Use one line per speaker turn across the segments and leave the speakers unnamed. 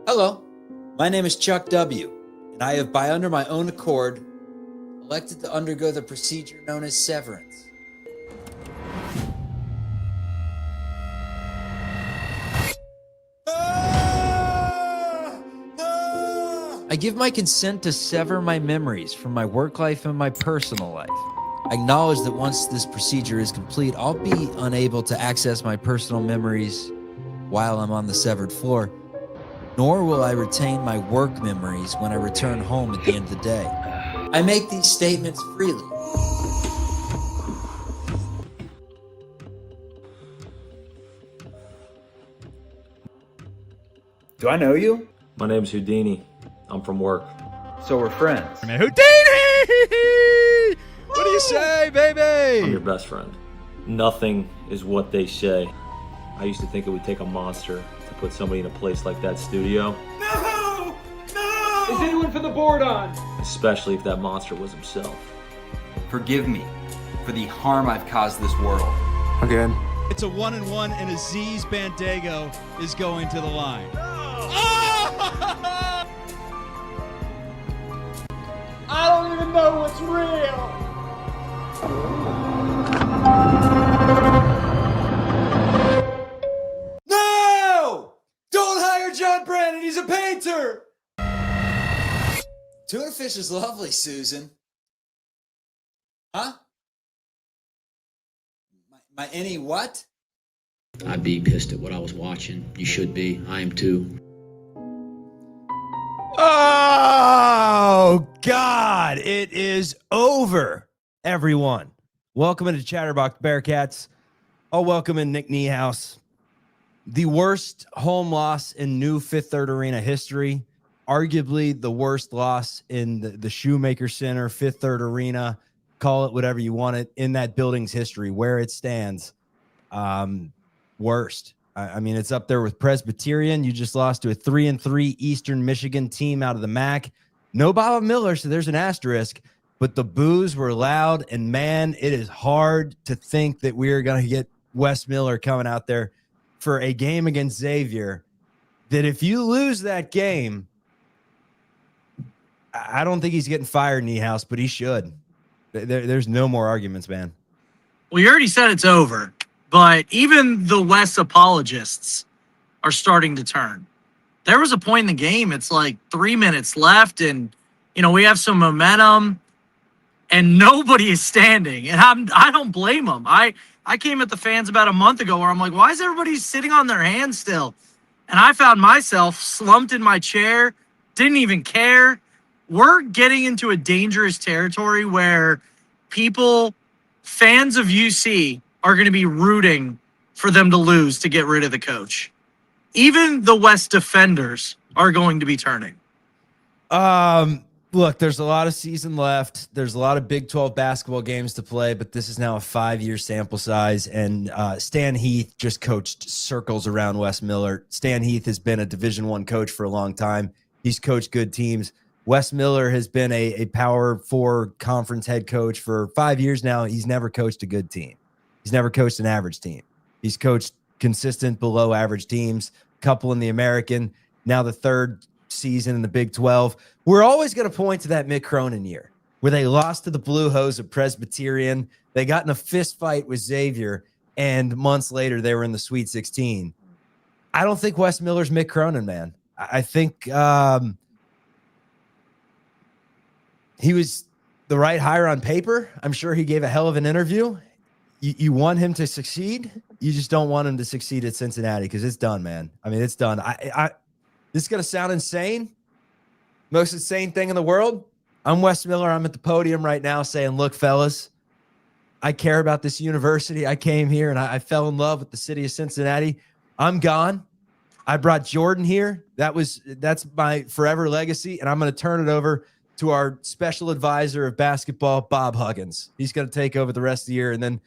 Hello, my name is Chuck W., and I have, by under my own accord, elected to undergo the procedure known as severance. I give my consent to sever my memories from my work life and my personal life. I acknowledge that once this procedure is complete, I'll be unable to access my personal memories while I'm on the severed floor, nor will I retain my work memories when I return home at the end of the day. I make these statements freely.
Do I know you?
My name's Houdini. I'm from work.
So we're friends.
Houdini! What do you say, baby?
I'm your best friend. Nothing is what they say. I used to think it would take a monster to put somebody in a place like that studio.
No! No! Is anyone for the board on?
Especially if that monster was himself.
Forgive me for the harm I've caused this world.
Again.
It's a 1-and-1, and Aziz Bandago is going to the line.
I don't even know what's real.
No! Don't hire John Brandon, he's a painter! Tuna fish is lovely, Susan. Huh? My any what?
I'd be pissed at what I was watching. You should be. I am too.
Oh, God. It is over, everyone. Welcome into Chatterbox Bearcats. I'll welcome in Nick Niehaus. The worst home loss in new Fifth Third Arena history. Arguably the worst loss in the Shoemaker Center, Fifth Third Arena. Call it whatever you want it, in that building's history, where it stands. Worst. I mean, it's up there with Presbyterian. You just lost to a 3-3 Eastern Michigan team out of the MAC. No Bob Miller, so there's an asterisk. But the boos were loud, and man, it is hard to think that we are going to get Wes Miller coming out there for a game against Xavier. That if you lose that game, I don't think he's getting fired, Niehaus, but he should. There's no more arguments, man.
Well, you already said it's over, but even the Wes apologists are starting to turn. There was a point in the game, it's like 3 minutes left, and, we have some momentum, and nobody is standing. And I don't blame them. I came at the fans about a month ago where I'm like, why is everybody sitting on their hands still? And I found myself slumped in my chair, didn't even care. We're getting into a dangerous territory where fans of UC are going to be rooting for them to lose to get rid of the coach. Even the West defenders are going to be turning.
Look, there's a lot of season left. There's a lot of Big 12 basketball games to play, but this is now a 5-year sample size, and Stan Heath just coached circles around Wes Miller. Stan Heath has been a Division I coach for a long time. He's coached good teams. Wes Miller has been a Power 4 conference head coach for 5 years now. He's never coached a good team. He's never coached an average team. He's coached consistent below average teams, couple in the American, now the third season in the Big 12. We're always going to point to that Mick Cronin year where they lost to the Blue Hose of Presbyterian. They got in a fist fight with Xavier, and months later they were in the Sweet 16. I don't think Wes Miller's Mick Cronin, man. I think he was the right hire on paper. I'm sure he gave a hell of an interview. You want him to succeed. You just don't want him to succeed at Cincinnati because it's done, man. I mean, it's done. This is going to sound insane. Most insane thing in the world. I'm Wes Miller. I'm at the podium right now saying, look, fellas, I care about this university. I came here and I fell in love with the city of Cincinnati. I'm gone. I brought Jordan here. That's my forever legacy. And I'm going to turn it over to our special advisor of basketball, Bob Huggins. He's going to take over the rest of the year. And then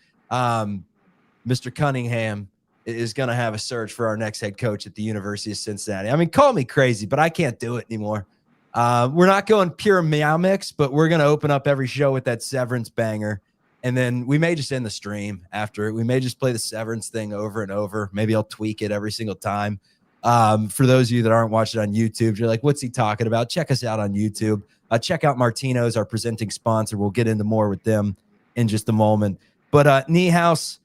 Mr. Cunningham is going to have a search for our next head coach at the University of Cincinnati. I mean, call me crazy, but I can't do it anymore. We're not going pure meow mix, but we're going to open up every show with that Severance banger. And then we may just end the stream after it. We may just play the Severance thing over and over. Maybe I'll tweak it every single time. For those of you that aren't watching on YouTube, you're like, what's he talking about? Check us out on YouTube. Check out Martino's, our presenting sponsor. We'll get into more with them in just a moment. But Niehaus,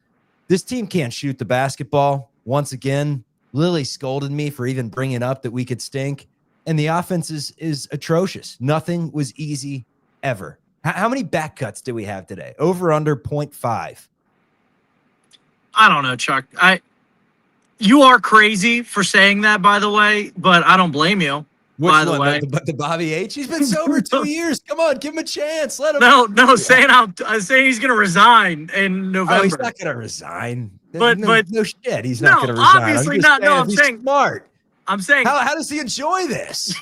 this team can't shoot the basketball. Once again, Lily scolded me for even bringing up that we could stink. And the offense is atrocious. Nothing was easy ever. How many back cuts do we have today? Over under 0.5.
I don't know, Chuck. You are crazy for saying that, by the way, but I don't blame you.
Which
by the
one?
way,
The Bobby H? He's been sober 2 years. Come on, give him a chance. Let him.
No, saying he's going to resign in November.
Oh, he's not going to resign.
But
no shit, he's not going to resign.
Obviously not. No, I'm saying
smart.
I'm saying
how does he enjoy this?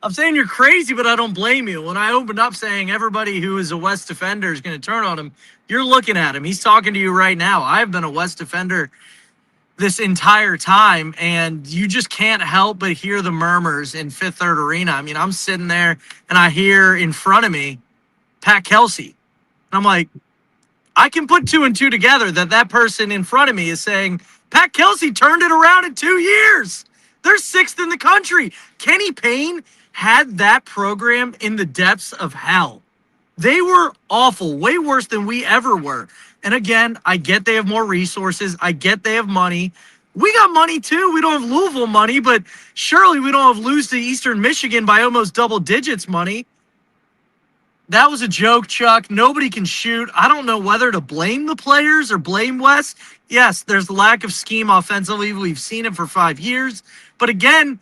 I'm saying you're crazy, but I don't blame you. When I opened up saying everybody who is a West defender is going to turn on him, you're looking at him. He's talking to you right now. I've been a West defender this entire time, and you just can't help but hear the murmurs in Fifth Third Arena. I mean, I'm sitting there, and I hear in front of me Pat Kelsey. And I'm like, I can put 2 and 2 together that person in front of me is saying, Pat Kelsey turned it around in 2 years. They're 6th in the country. Kenny Payne had that program in the depths of hell. They were awful, way worse than we ever were. And again, I get they have more resources. I get they have money. We got money too. We don't have Louisville money, but surely we don't have lose to Eastern Michigan by almost double digits money. That was a joke, Chuck. Nobody can shoot. I don't know whether to blame the players or blame Wes. Yes, there's lack of scheme offensively. We've seen it for 5 years. But again,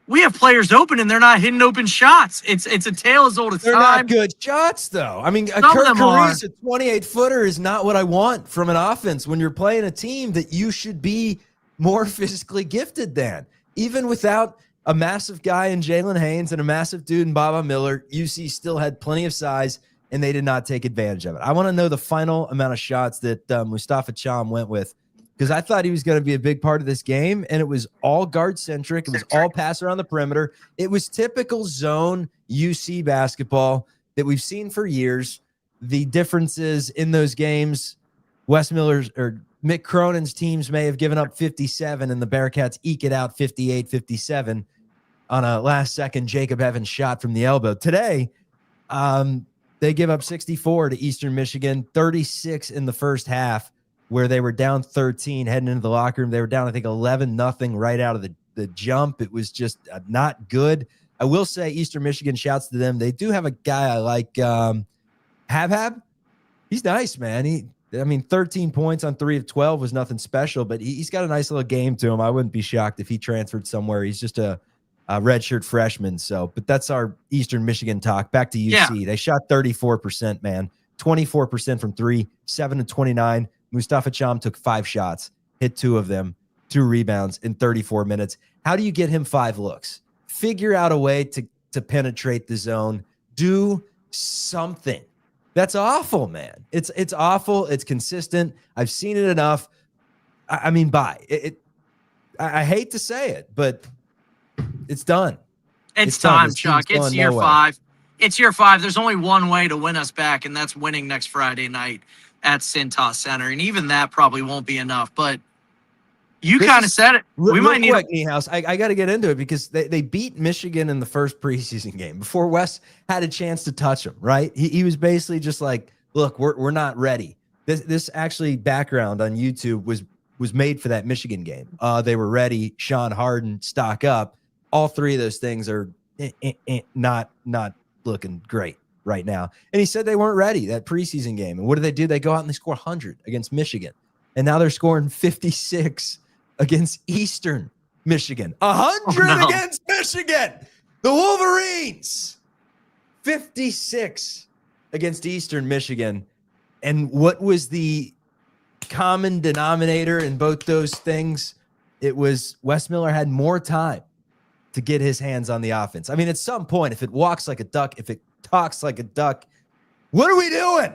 we have players open and they're not hitting open shots. It's a tale as old as
They're
time.
not good shots, though. I mean, Kirk Carise, a 28-footer, is not what I want from an offense when you're playing a team that you should be more physically gifted than. Even without a massive guy in Jalen Haynes and a massive dude in Baba Miller, UC still had plenty of size, and they did not take advantage of it. I want to know the final amount of shots that Mustafa Cham went with, because I thought he was going to be a big part of this game, and it was all guard-centric. It was all pass around the perimeter. It was typical zone UC basketball that we've seen for years. The differences in those games, Wes Miller's or Mick Cronin's teams may have given up 57, and the Bearcats eke it out 58-57 on a last-second Jacob Evans shot from the elbow. Today, they give up 64 to Eastern Michigan, 36 in the first half, where they were down 13 heading into the locker room. They were down, I think, 11-0 right out of the jump. It was just not good. I will say Eastern Michigan, shouts to them. They do have a guy I like, Hab. He's nice, man. 13 points on 3 of 12 was nothing special, but he's got a nice little game to him. I wouldn't be shocked if he transferred somewhere. He's just a redshirt freshman. But that's our Eastern Michigan talk. Back to UC. Yeah. They shot 34%, man. 24% from 3, 7-29. Mustafa Cham took 5 shots, hit 2 of them, 2 rebounds in 34 minutes. How do you get him 5 looks? Figure out a way to penetrate the zone. Do something. That's awful, man. It's awful. It's consistent. I've seen it enough. Bye. I hate to say it, but it's done.
It's time, Chuck. It's year 5. It's year 5. There's only one way to win us back, and that's winning next Friday night at Cintas Center. And even that probably won't be enough. But you kind of said it. We might need
Niehaus. I got to get into it because they beat Michigan in the first preseason game before Wes had a chance to touch him, right? He was basically just like, look, we're not ready. This actually background on YouTube was made for that Michigan game. They were ready. Sean Harden, stock up. All 3 of those things are not looking great right now. And he said they weren't ready, that preseason game. And what do? They go out and they score 100 against Michigan. And now they're scoring 56 against Eastern Michigan. 100 against Michigan. The Wolverines. 56 against Eastern Michigan. And what was the common denominator in both those things? It was Wes Miller had more time to get his hands on the offense. At some point, if it walks like a duck, if it talks like a duck, what are we doing?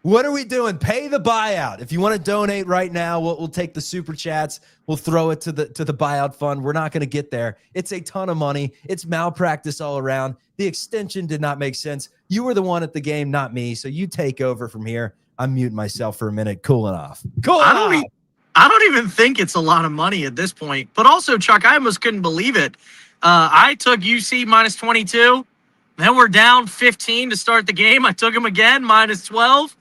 What are we doing? Pay the buyout. If you want to donate right now, we'll take the super chats. We'll throw it to the buyout fund. We're not going to get there. It's a ton of money. It's malpractice all around. The extension did not make sense. You were the one at the game, not me. So you take over from here. I'm muting myself for a minute, cooling off.
I I don't even think it's a lot of money at this point. But also, Chuck, I almost couldn't believe it. I took UC minus 22. Then we're down 15 to start the game. I took him again, minus 12.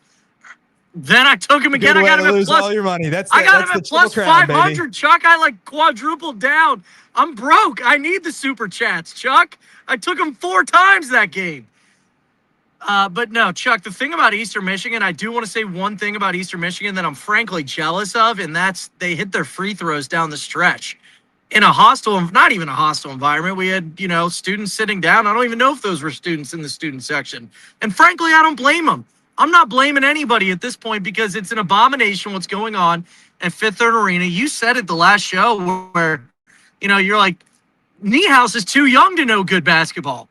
Then I took him again. I got him at
lose
plus
all your money.
I got him at plus 500, Chuck. I like quadrupled down. I'm broke. I need the super chats, Chuck. I took him 4 times that game. But no, Chuck, the thing about Eastern Michigan, I do want to say one thing about Eastern Michigan that I'm frankly jealous of, and that's they hit their free throws down the stretch. In a hostile, not even a hostile environment, we had, students sitting down. I don't even know if those were students in the student section. And frankly, I don't blame them. I'm not blaming anybody at this point because it's an abomination what's going on at Fifth Third Arena. You said it the last show where, you're like, Niehaus is too young to know good basketball.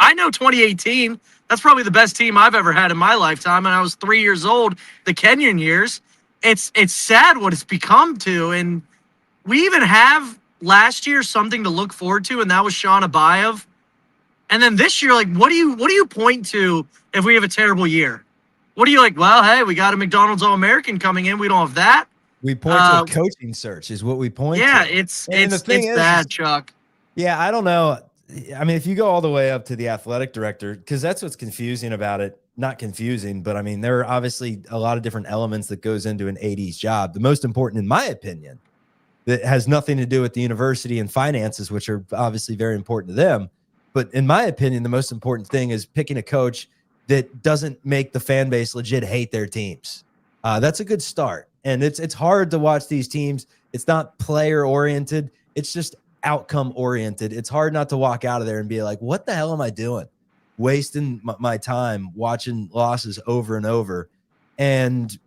I know 2018. That's probably the best team I've ever had in my lifetime, and I was 3 years old, the Kenyon years. It's sad what it's become to, and we even have last year something to look forward to, and that was Sean Abayev. And then this year, like, what do you point to if we have a terrible year? What are you like? Well, hey, we got a McDonald's All-American coming in. We don't have that.
We point to a coaching search is what we point to.
Yeah, it's bad, Chuck.
Yeah, I don't know. I mean, if you go all the way up to the athletic director, because that's what's confusing about it. Not confusing, but I mean, there are obviously a lot of different elements that goes into an AD's job. The most important, in my opinion, that has nothing to do with the university and finances, which are obviously very important to them. But in my opinion, the most important thing is picking a coach that doesn't make the fan base legit hate their teams. That's a good start. And it's hard to watch these teams. It's not player oriented. It's just outcome oriented. It's hard not to walk out of there and be like, what the hell am I doing? Wasting my time watching losses over and over. And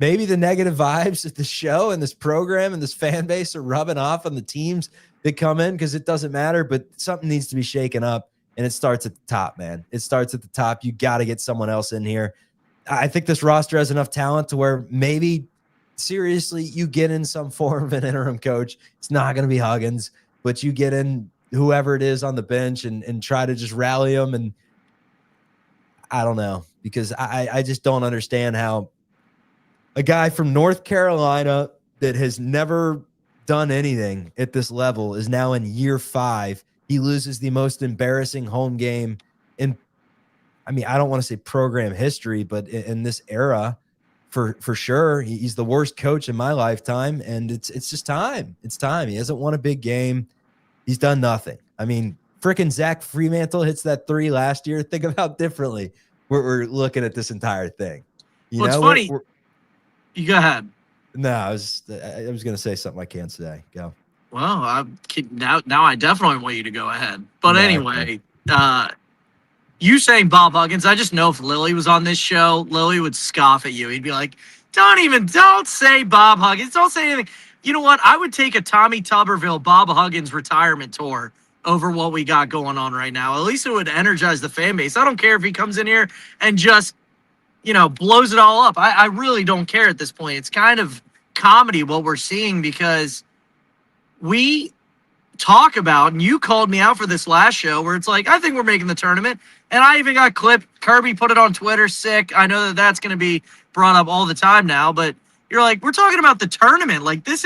maybe the negative vibes at the show and this program and this fan base are rubbing off on the teams that come in because it doesn't matter, but something needs to be shaken up. And it starts at the top, man. It starts at the top. You got to get someone else in here. I think this roster has enough talent to where maybe seriously you get in some form of an interim coach. It's not going to be Huggins, but you get in whoever it is on the bench and try to just rally them. And I don't know, because I just don't understand how a guy from North Carolina that has never done anything at this level is now in year 5. He loses the most embarrassing home game in, I mean, I don't want to say program history, but in this era, for sure, he's the worst coach in my lifetime, and it's just time. It's time. He hasn't won a big game. He's done nothing. I mean, freaking Zach Fremantle hits that 3 last year. Think of how differently we're looking at this entire thing. You
It's
know,
funny. You go ahead.
No, I was going to say something I can't say. Go.
Well, now I definitely want you to go ahead. But anyway, you saying Bob Huggins, I just know if Lily was on this show, Lily would scoff at you. He'd be like, don't say Bob Huggins. Don't say anything. You know what? I would take a Tommy Tuberville, Bob Huggins retirement tour over what we got going on right now. At least it would energize the fan base. I don't care if he comes in here and just, blows it all up. I really don't care at this point. It's kind of comedy what we're seeing because we talk about, and you called me out for this last show where it's like, I think we're making the tournament. And I even got clipped. Kirby put it on Twitter, sick. I know that's going to be brought up all the time now, but you're like, we're talking about the tournament. Like, that's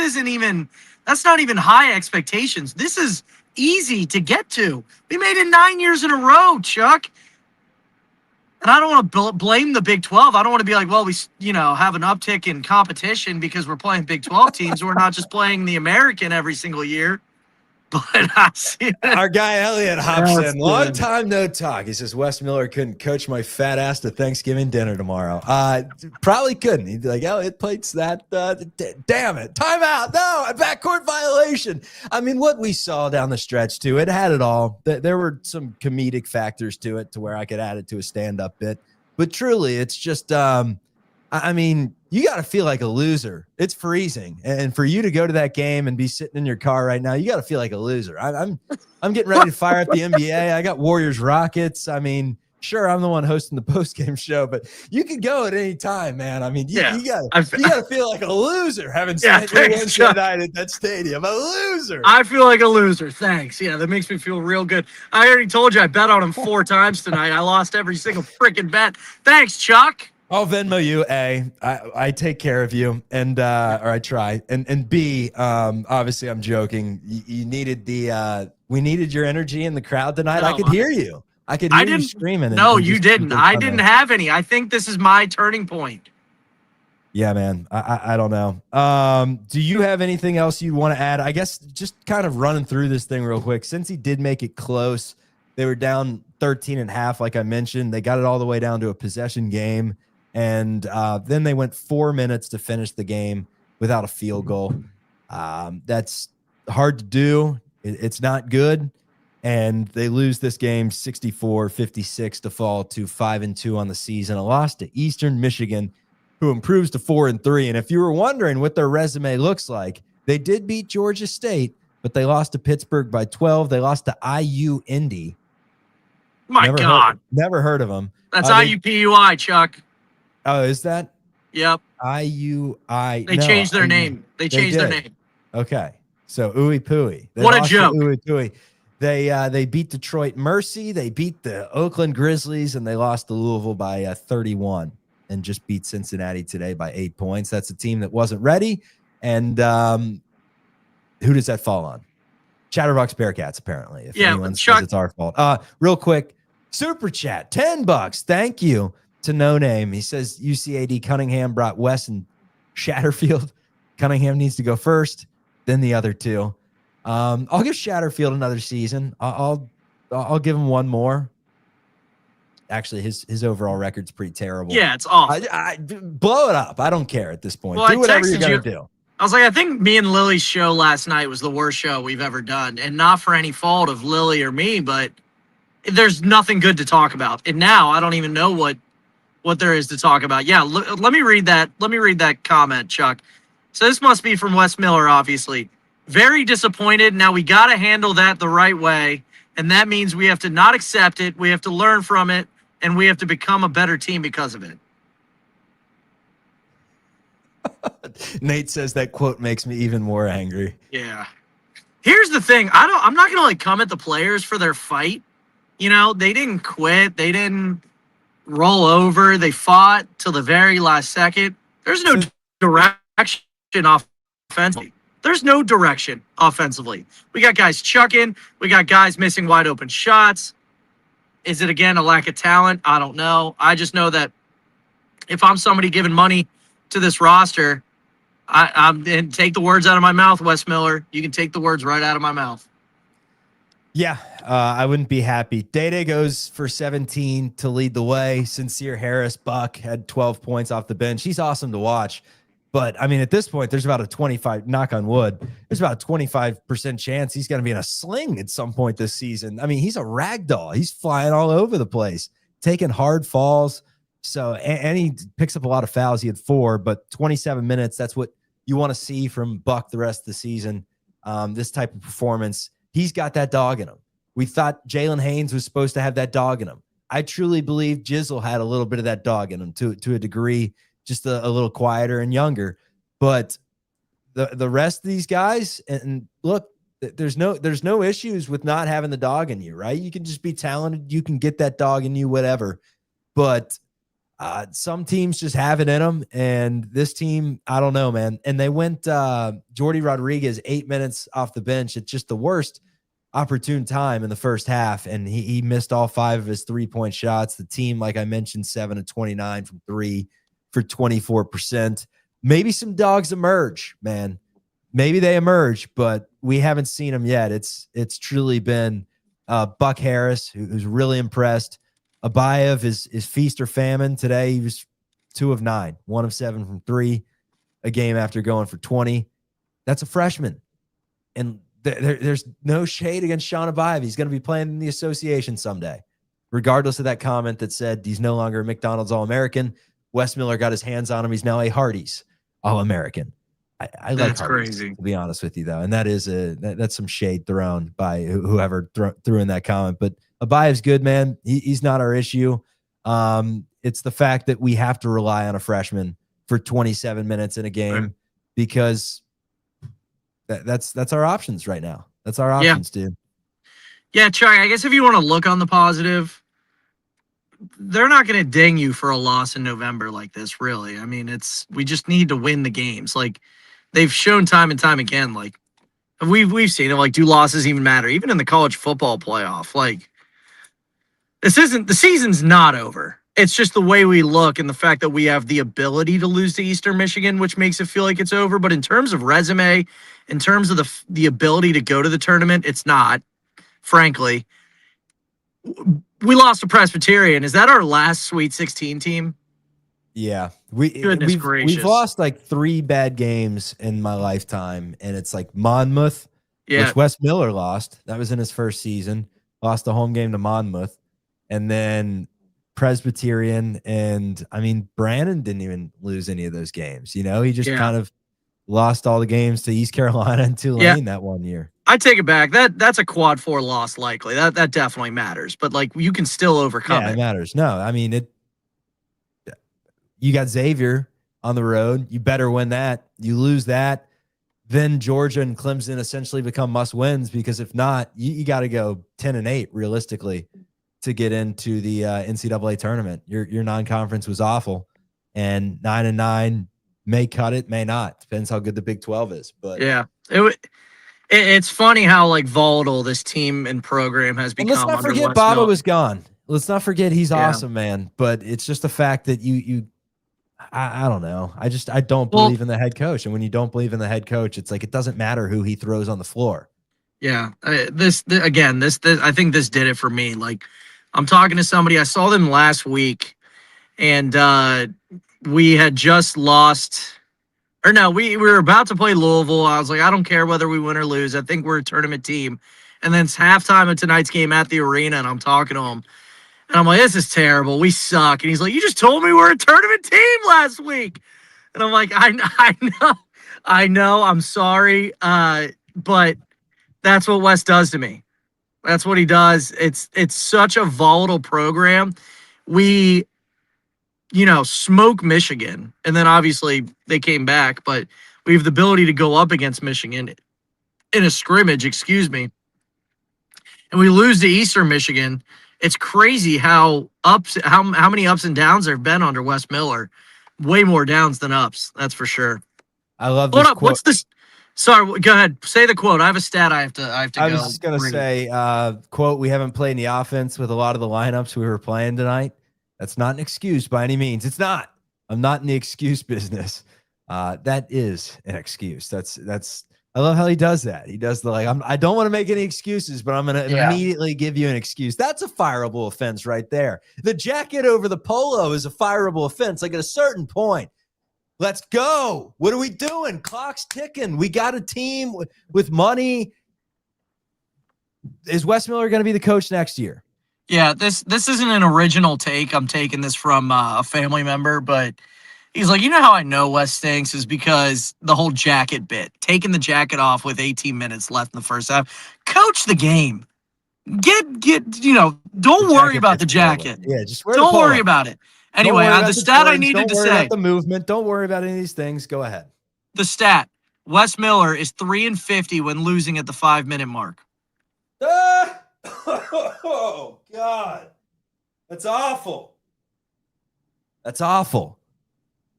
not even high expectations. This is easy to get to. We made it 9 years in a row, Chuck. And I don't want to blame the Big 12. I don't want to be like, well, we, have an uptick in competition because we're playing Big 12 teams. We're not just playing the American every single year. But I see
our guy Elliot hops in. Long time no talk. He says Wes Miller couldn't coach my fat ass to Thanksgiving dinner tomorrow. Probably couldn't. He'd be like, Elliot plates that. Damn it! Timeout. No, a backcourt violation. I mean, what we saw down the stretch too. It had it all. There were some comedic factors to it to where I could add it to a stand-up bit. But truly, it's just. I mean, you got to feel like a loser. It's freezing, and for you to go to that game and be sitting in your car right now, you got to feel like a loser. I'm getting ready to fire at the NBA. I got Warriors Rockets. I mean, sure, I'm the one hosting the post-game show, but you can go at any time, man. I mean, you got to feel like a loser having spent your Wednesday night at that stadium. A loser.
I feel like a loser. Thanks. Yeah, that makes me feel real good. I already told you I bet on him 4 times tonight. I lost every single freaking bet. Thanks, Chuck.
I'll Venmo you. I take care of you, and or I try. And B, obviously I'm joking. You needed we needed your energy in the crowd tonight. I
No,
could hear you. I could hear you screaming.
No,
and
you
just
didn't.
people
I
trying
didn't
to-
have any. I think this is my turning point.
Yeah, man. I don't know. Do you have anything else you'd want to add? I guess just kind of running through this thing real quick. Since he did make it close, they were down 13.5, like I mentioned. They got it all the way down to a possession game. And then they went 4 minutes to finish the game without a field goal. That's hard to do. It's not good. And they lose this game 64-56 to fall to 5-2 on the season. A loss to Eastern Michigan, who improves to 4-3. And if you were wondering what their resume looks like, they did beat Georgia State, but they lost to Pittsburgh by 12. They lost to IU Indy.
My God.
Never heard of them.
That's IUPUI, Chuck.
Oh, is that?
Yep.
IUI.
They changed their name. They changed their name.
Okay. So ooey pooey.
What a joke.
Ooey pooey. They beat Detroit Mercy. They beat the Oakland Grizzlies, and they lost to Louisville by 31 and just beat Cincinnati today by 8 points. That's a team that wasn't ready. And who does that fall on? Chatterbox Bearcats, apparently. If anyone says it's our fault. Real quick, super chat, $10. Thank you to No Name. He says UCAD Cunningham brought Wes and Shatterfield. Cunningham needs to go first, then the other two. I'll give Shatterfield another season. I'll give him one more. Actually, his overall record's pretty terrible.
Yeah, it's awful.
I blow it up. I don't care at this point.
Well,
do whatever you're gonna do.
I was like, I think me and Lily's show last night was the worst show we've ever done, and not for any fault of Lily or me, but there's nothing good to talk about. And now I don't even know what there is to talk about. Yeah, let me read that. Let me read that comment, Chuck. So this must be from Wes Miller, obviously. Very disappointed. Now we got to handle that the right way, and that means we have to not accept it. We have to learn from it, and we have to become a better team because of it.
Nate says that quote makes me even more angry.
Yeah. Here's the thing. I'm not going to like come at the players for their fight. You know, they didn't quit. They didn't roll over. They fought till the very last second. There's no direction offensively. There's no direction offensively. We got guys chucking. We got guys missing wide open shots. Is it, again, a lack of talent? I don't know. I just know that if I'm somebody giving money to this roster, and take the words out of my mouth, Wes Miller. You can take the words right out of my mouth.
Yeah, I wouldn't be happy. Day goes for 17 to lead the way. Sincere Harris, Buck had 12 points off the bench. He's awesome to watch. But, I mean, at this point, there's about a 25, knock on wood, there's about a 25% chance he's going to be in a sling at some point this season. I mean, he's a rag doll. He's flying all over the place, taking hard falls. So, and he picks up a lot of fouls. He had 4, but 27 minutes, that's what you want to see from Buck the rest of the season. This type of performance, he's got that dog in him. We thought Jalen Haynes was supposed to have that dog in him. I truly believe Jizzle had a little bit of that dog in him to a degree, just a little quieter and younger. But the rest of these guys, and look, there's no issues with not having the dog in you, right? You can just be talented. You can get that dog in you, whatever. But some teams just have it in them, and this team, I don't know, man. And they went Jordy Rodriguez 8 minutes off the bench at just the worst opportune time in the first half, and he missed all 5 of his 3-point shots. The team, like I mentioned, 7 of 29 from 3 for 24%. Maybe some dogs emerge, man. Maybe they emerge, but we haven't seen them yet. It's truly been Buck Harris, who's really impressed. Abayev is feast or famine. Today he was 2 of 9, 1 of 7 from 3, a game after going for 20. That's a freshman. And there's no shade against Sean Abayev. He's going to be playing in the association someday. Regardless of that comment that said he's no longer a McDonald's All-American, Wes Miller got his hands on him. He's now a Hardee's All-American. I like
That's
Hardee's,
crazy,
to be honest with you, though. And that is that's some shade thrown by whoever threw in that comment. But Abayev's good, man. He's not our issue. It's the fact that we have to rely on a freshman for 27 minutes in a game because that's our options right now. That's our options, dude.
Yeah, Chuck, I guess if you want to look on the positive, they're not going to ding you for a loss in November like this, really. I mean, we just need to win the games. Like, they've shown time and time again, like, we've seen it, like, do losses even matter? Even in the college football playoff, like, the season's not over. It's just the way we look and the fact that we have the ability to lose to Eastern Michigan, which makes it feel like it's over. But in terms of resume, in terms of the ability to go to the tournament, it's not, frankly. We lost to Presbyterian. Is that our last Sweet 16 team?
Yeah.
Goodness gracious.
We've lost like 3 bad games in my lifetime, and it's like Monmouth, which Wes Miller lost. That was in his first season. Lost a home game to Monmouth. And then Presbyterian, and I mean, Brandon didn't even lose any of those games. You know, he just kind of lost all the games to East Carolina and Tulane that one year.
I take it back. That's a quad 4 loss likely. That definitely matters. But like, you can still overcome it.
It matters. No, I mean, you got Xavier on the road. You better win that. You lose that, then Georgia and Clemson essentially become must wins, because if not, you got to go 10-8 realistically to get into the NCAA tournament. Your non-conference was awful, and 9-9 may cut it, may not. Depends how good the Big 12 is. But
yeah, it's funny how like volatile this team and program has become.
And let's not forget Baba was gone. Let's not forget he's awesome, man. But it's just the fact that I don't know. I don't believe in the head coach, and when you don't believe in the head coach, it's like it doesn't matter who he throws on the floor. Yeah,
this I think this did it for me. Like, I'm talking to somebody. I saw them last week, and we had just lost. Or no, we were about to play Louisville. I was like, I don't care whether we win or lose. I think we're a tournament team. And then it's halftime of tonight's game at the arena, and I'm talking to him. And I'm like, this is terrible. We suck. And he's like, you just told me we're a tournament team last week. And I'm like, I know. I'm sorry. But that's what Wes does to me. That's what he does. It's such a volatile program. We, smoke Michigan, and then obviously they came back, but we have the ability to go up against Michigan in a scrimmage, and we lose to Eastern Michigan. It's crazy how many ups and downs there have been under Wes Miller. Way more downs than ups, that's for sure.
I love this quote.
What's this? Sorry, go ahead. Say the quote. I have a stat I have to
I was just going to say, quote, we haven't played any offense with a lot of the lineups we were playing tonight. That's not an excuse by any means. It's not. I'm not in the excuse business. That is an excuse. I love how he does that. He does I don't want to make any excuses, but I'm going to immediately give you an excuse. That's a fireable offense right there. The jacket over the polo is a fireable offense. Like at a certain point, let's go. What are we doing? Clock's ticking. We got a team with money. Is Wes Miller going to be the coach next year?
Yeah, this isn't an original take. I'm taking this from a family member, but he's like, how I know Wes stinks is because the whole jacket bit, taking the jacket off with 18 minutes left in the first half. Coach the game. Don't worry about the jacket.
Yeah, just
don't worry about it. Anyway, the stat I needed to say.
Don't worry about the movement. Don't worry about any of these things. Go ahead.
The stat. Wes Miller is 3-50 when losing at the 5-minute mark.
Oh, God. That's awful. That's awful.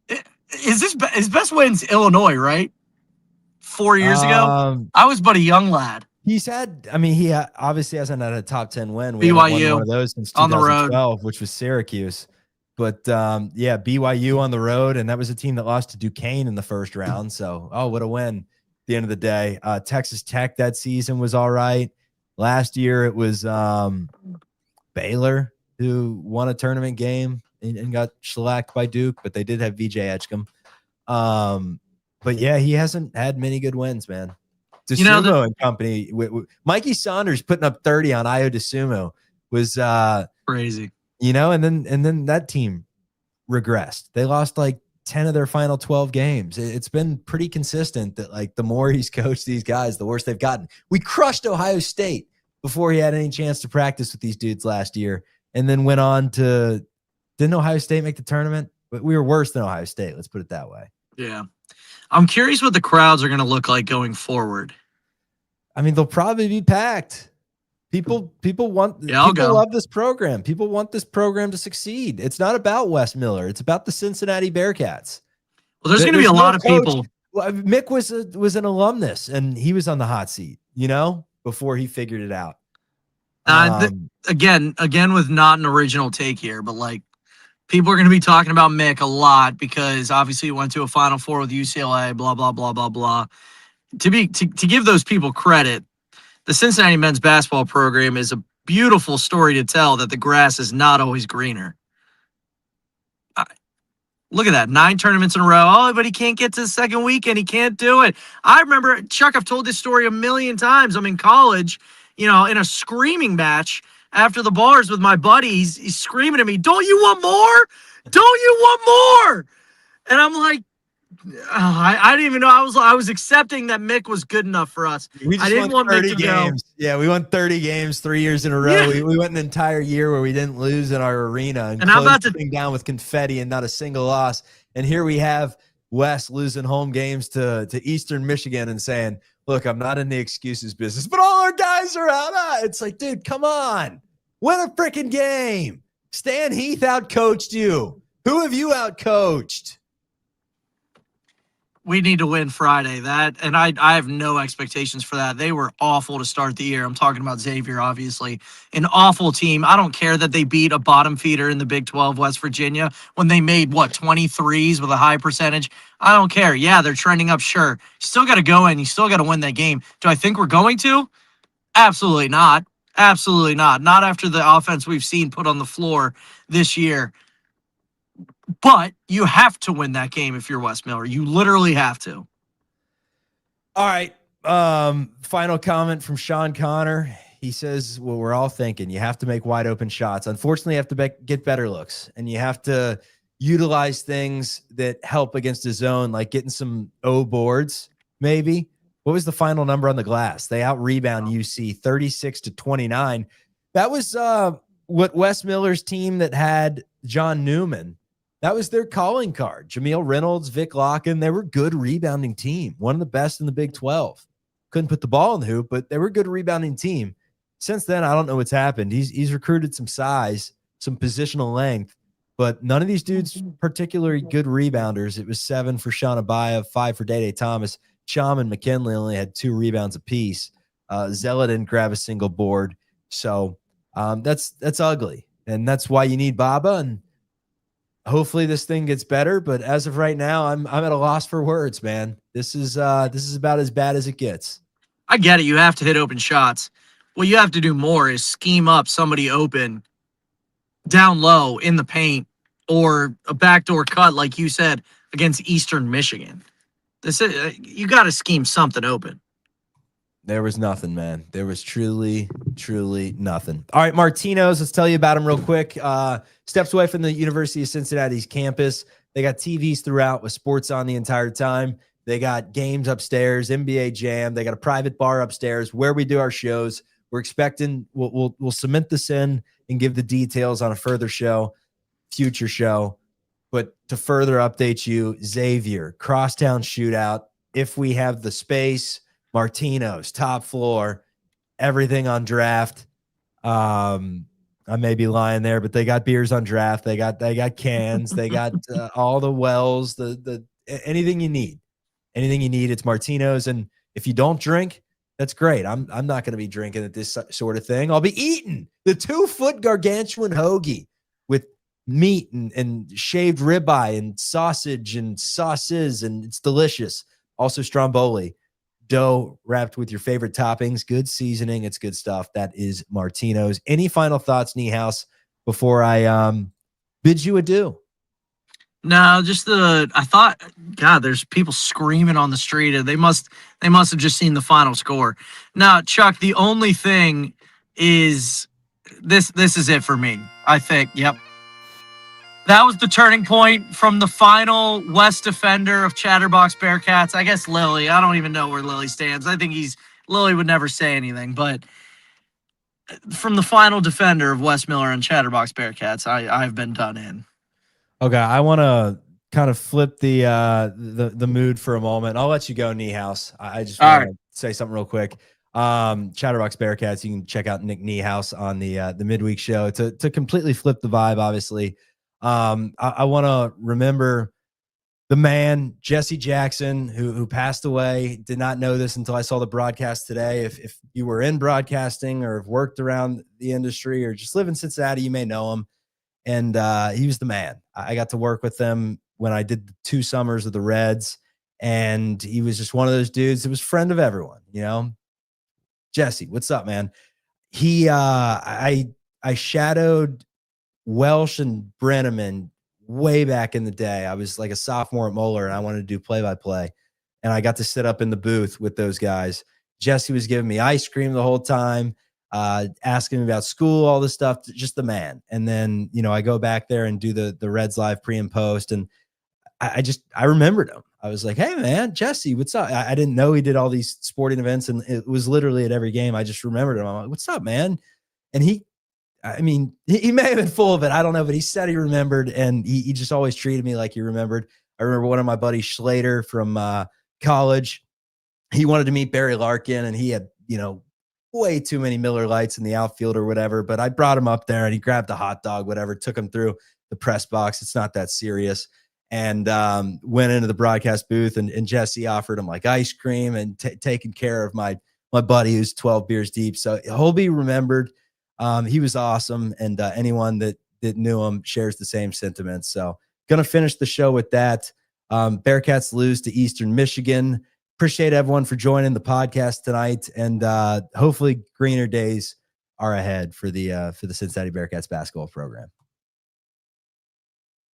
Is this his best win's Illinois, right? 4 years ago? I was but a young lad.
He obviously hasn't had a top 10 win. We
BYU
won one of those since
on
2012,
the road,
which was Syracuse. But BYU on the road, and that was a team that lost to Duquesne in the first round. So, what a win at the end of the day. Texas Tech that season was all right. Last year it was Baylor who won a tournament game and got shellacked by Duke, but they did have VJ Edgecombe. But yeah, he hasn't had many good wins, man. DeSumo and company. Mikey Saunders putting up 30 on Io DeSumo was
crazy.
And then that team regressed. They lost like 10 of their final 12 games. It's been pretty consistent that the more he's coached these guys, the worse they've gotten. We crushed Ohio State before he had any chance to practice with these dudes last year, and then went on to, didn't Ohio State make the tournament? But we were worse than Ohio State. Let's put it that way.
Yeah. I'm curious what the crowds are going to look like going forward.
I mean, they'll probably be packed. People want
Yeah, I'll
people
go.
love this program. People want this program to succeed. It's not about Wes Miller. It's about the Cincinnati Bearcats.
Well, there's going to be a lot of people.
Well, Mick was an alumnus, and he was on the hot seat, before he figured it out.
Again, with not an original take here, but like people are going to be talking about Mick a lot because obviously he went to a Final Four with UCLA, blah, blah, blah, blah, blah. To give those people credit, the Cincinnati men's basketball program is a beautiful story to tell that the grass is not always greener. Look at that. 9 tournaments in a row. Oh, but he can't get to the second weekend. He can't do it. I remember, Chuck, I've told this story a million times. I'm in college, in a screaming match after the bars with my buddy. He's screaming at me, "Don't you want more? Don't you want more?" And I'm like, I didn't even know. I was accepting that Mick was good enough for us. I didn't want
30
Mick to
games.
go.
Yeah, we won 30 games 3 years in a row.
Yeah.
We went an entire year where we didn't lose in our arena and
I'm about to
closing down with confetti and not a single loss. And here we have Wes losing home games to Eastern Michigan and saying, "Look, I'm not in the excuses business, but all our guys are out." It's like, dude, come on. Win a freaking game. Stan Heath outcoached you. Who have you outcoached?
We need to win Friday. And I have no expectations for that. They were awful to start the year. I'm talking about Xavier, obviously. An awful team. I don't care that they beat a bottom feeder in the Big 12, West Virginia, when they made, 23s with a high percentage. I don't care. Yeah, they're trending up, sure. You still got to go in. You still got to win that game. Do I think we're going to? Absolutely not. Absolutely not. Not after the offense we've seen put on the floor this year. But you have to win that game if you're Wes Miller. You literally have to.
All right. Final comment from Sean Connor. He says, well, we're all thinking you have to make wide open shots. Unfortunately, you have to get better looks, and you have to utilize things that help against a zone, like getting some O boards, maybe. What was the final number on the glass? They out-rebound UC 36-29. That was what Wes Miller's team that had John Newman, that was their calling card. Jameel Reynolds, Vic Locken, they were a good rebounding team, one of the best in the Big 12. Couldn't put the ball in the hoop, but they were a good rebounding team. Since then, I don't know what's happened. He's recruited some size, some positional length, but none of these dudes particularly good rebounders. It was 7 for Sean Abaya, 5 for Day Thomas. Cham and McKinley only had 2 rebounds apiece. Zella didn't grab a single board. So that's ugly. And that's why you need Baba. And hopefully this thing gets better. But as of right now, I'm at a loss for words, man. This is about as bad as it gets.
I get it. You have to hit open shots. What you have to do more is scheme up somebody open down low in the paint or a backdoor cut, like you said, against Eastern Michigan. You got to scheme something open.
There was nothing, man. There was truly nothing. All right, Martino's. Let's tell you about them real quick. Steps away from the University of Cincinnati's campus. They got TVs throughout with sports on the entire time. They got games upstairs, NBA Jam. They got a private bar upstairs where we do our shows. We're expecting we'll cement this in and give the details on a future show. But to further update you, Xavier, crosstown shootout. If we have the space, Martino's, top floor, everything on draft. I may be lying there, but they got beers on draft. They got cans. They got all the wells. The anything you need, it's Martino's. And if you don't drink, that's great. I'm not going to be drinking at this sort of thing. I'll be eating the 2-foot gargantuan hoagie with meat and shaved ribeye and sausage and sauces, and it's delicious. Also stromboli. Dough wrapped with your favorite toppings, good seasoning. It's good stuff. That is Martino's. Any final thoughts, Niehaus, before I bid you adieu?
No, I thought, God, there's people screaming on the street. They must have just seen the final score. Now, Chuck, the only thing is this is it for me. I think, yep. That was the turning point from the final West defender of Chatterbox Bearcats. I guess Lily. I don't even know where Lily stands. I think Lily would never say anything, but from the final defender of Wes Miller and Chatterbox Bearcats, I've been done in.
Okay, I want to kind of flip the mood for a moment. I'll let you go, Niehaus. I just want to say something real quick. Chatterbox Bearcats. You can check out Nick Niehaus on the midweek show to completely flip the vibe. Obviously, I want to remember the man, Jesse Jackson, who passed away. Did not know this until I saw the broadcast today. If you were in broadcasting or have worked around the industry or just live in Cincinnati, you may know him. And he was the man. I got to work with him when I did the 2 summers of the Reds. And he was just one of those dudes that was friend of everyone, you know. Jesse, what's up, man? I shadowed Welsh and Brenneman way back in the day. I was like a sophomore at Moeller, and I wanted to do play-by-play. And I got to sit up in the booth with those guys. Jesse was giving me ice cream the whole time, asking me about school, all this stuff, just the man. And then, you know, I go back there and do the Reds Live pre and post, and I remembered him. I was like, hey, man, Jesse, what's up? I didn't know he did all these sporting events, and it was literally at every game. I just remembered him. I'm like, what's up, man? And he may have been full of it. I don't know, but he said he remembered, and he just always treated me like he remembered. I remember one of my buddies, Schlater, from college. He wanted to meet Barry Larkin, and he had, you know, way too many Miller Lights in the outfield or whatever. But I brought him up there, and he grabbed a hot dog, whatever, took him through the press box. It's not that serious. And went into the broadcast booth, and Jesse offered him like ice cream and taking care of my buddy who's 12 beers deep. So he'll be remembered. He was awesome, and anyone that knew him shares the same sentiments. So gonna finish the show with that. Bearcats lose to Eastern Michigan. Appreciate everyone for joining the podcast tonight, and hopefully greener days are ahead for the Cincinnati Bearcats basketball program.